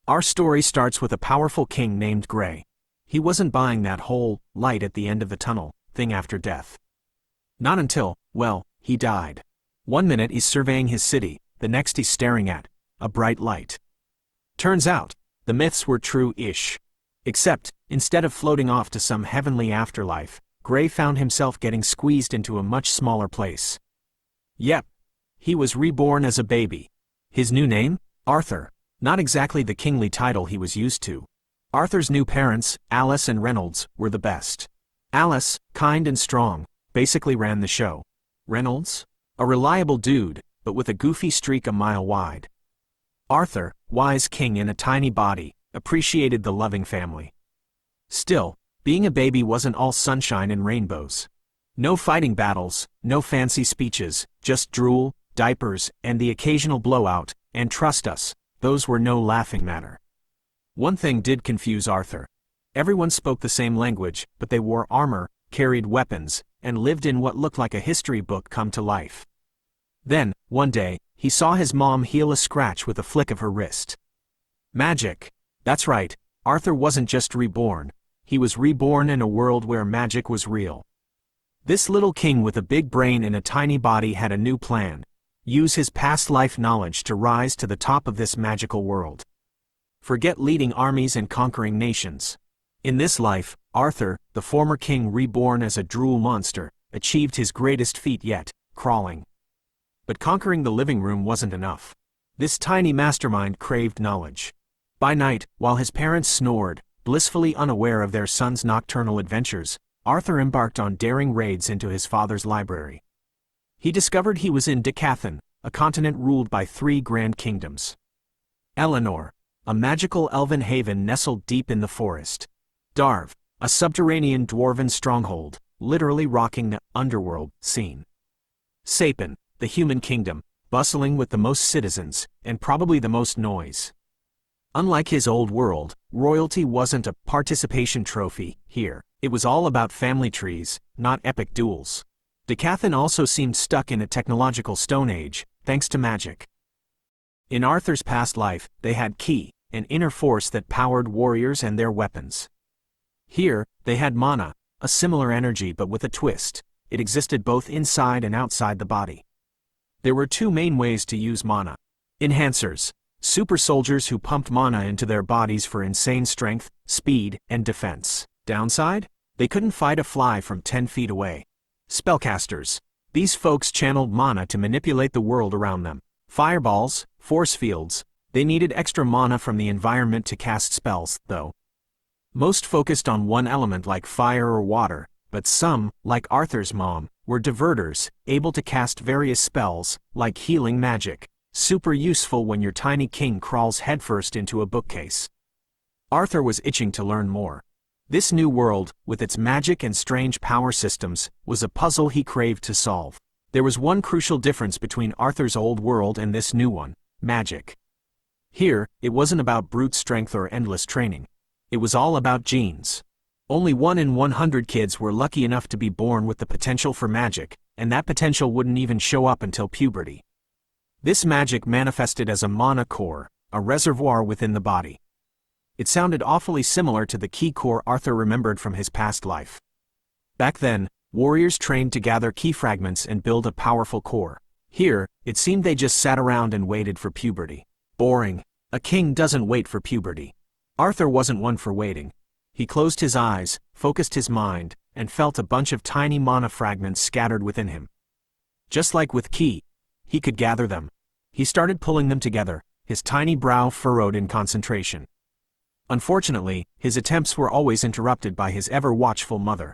Our story starts with a powerful king named Gray. He wasn't buying that whole light at the end of the tunnel thing after death. Not until, well, he died. One minute he's surveying his city, the next he's staring at a bright light. Turns out, the myths were true-ish. Except, instead of floating off to some heavenly afterlife, Gray found himself getting squeezed into a much smaller place. Yep. He was reborn as a baby. His new name? Arthur. Not exactly the kingly title he was used to. Arthur's new parents, Alice and Reynolds, were the best. Alice, kind and strong, basically ran the show. Reynolds? A reliable dude, but with a goofy streak a mile wide. Arthur, wise king in a tiny body, appreciated the loving family. Still, being a baby wasn't all sunshine and rainbows. No fighting battles, no fancy speeches, just drool, diapers, and the occasional blowout, and trust us, those were no laughing matter. One thing did confuse Arthur. Everyone spoke the same language, but they wore armor, carried weapons, and lived in what looked like a history book come to life. Then, one day, he saw his mom heal a scratch with a flick of her wrist. Magic. That's right, Arthur wasn't just reborn. He was reborn in a world where magic was real. This little king with a big brain and a tiny body had a new plan. Use his past life knowledge to rise to the top of this magical world. Forget leading armies and conquering nations. In this life, Arthur, the former king reborn as a drool monster, achieved his greatest feat yet, crawling. But conquering the living room wasn't enough. This tiny mastermind craved knowledge. By night, while his parents snored, blissfully unaware of their son's nocturnal adventures, Arthur embarked on daring raids into his father's library. He discovered he was in Decathlon, a continent ruled by 3 grand kingdoms. Eleanor, a magical elven haven nestled deep in the forest. Darv, a subterranean dwarven stronghold, literally rocking the underworld scene. Sapin, the human kingdom, bustling with the most citizens, and probably the most noise. Unlike his old world, royalty wasn't a participation trophy here. It was all about family trees, not epic duels. Decathlon also seemed stuck in a technological stone age, thanks to magic. In Arthur's past life, they had Ki, an inner force that powered warriors and their weapons. Here, they had mana, a similar energy but with a twist. It existed both inside and outside the body. There were 2 main ways to use mana. Enhancers, super soldiers who pumped mana into their bodies for insane strength, speed, and defense. Downside? They couldn't fight a fly from 10 feet away. Spellcasters. These folks channeled mana to manipulate the world around them. Fireballs, force fields. They needed extra mana from the environment to cast spells, though. Most focused on one element like fire or water, but some, like Arthur's mom, were diverters, able to cast various spells, like healing magic. Super useful when your tiny king crawls headfirst into a bookcase. Arthur was itching to learn more. This new world, with its magic and strange power systems, was a puzzle he craved to solve. There was one crucial difference between Arthur's old world and this new one: magic. Here, it wasn't about brute strength or endless training. It was all about genes. Only 1 in 100 kids were lucky enough to be born with the potential for magic, and that potential wouldn't even show up until puberty. This magic manifested as a mana core, a reservoir within the body. It sounded awfully similar to the Ki core Arthur remembered from his past life. Back then, warriors trained to gather Ki fragments and build a powerful core. Here, it seemed they just sat around and waited for puberty. Boring. A king doesn't wait for puberty. Arthur wasn't one for waiting. He closed his eyes, focused his mind, and felt a bunch of tiny mana fragments scattered within him. Just like with Ki, he could gather them. He started pulling them together, his tiny brow furrowed in concentration. Unfortunately, his attempts were always interrupted by his ever-watchful mother.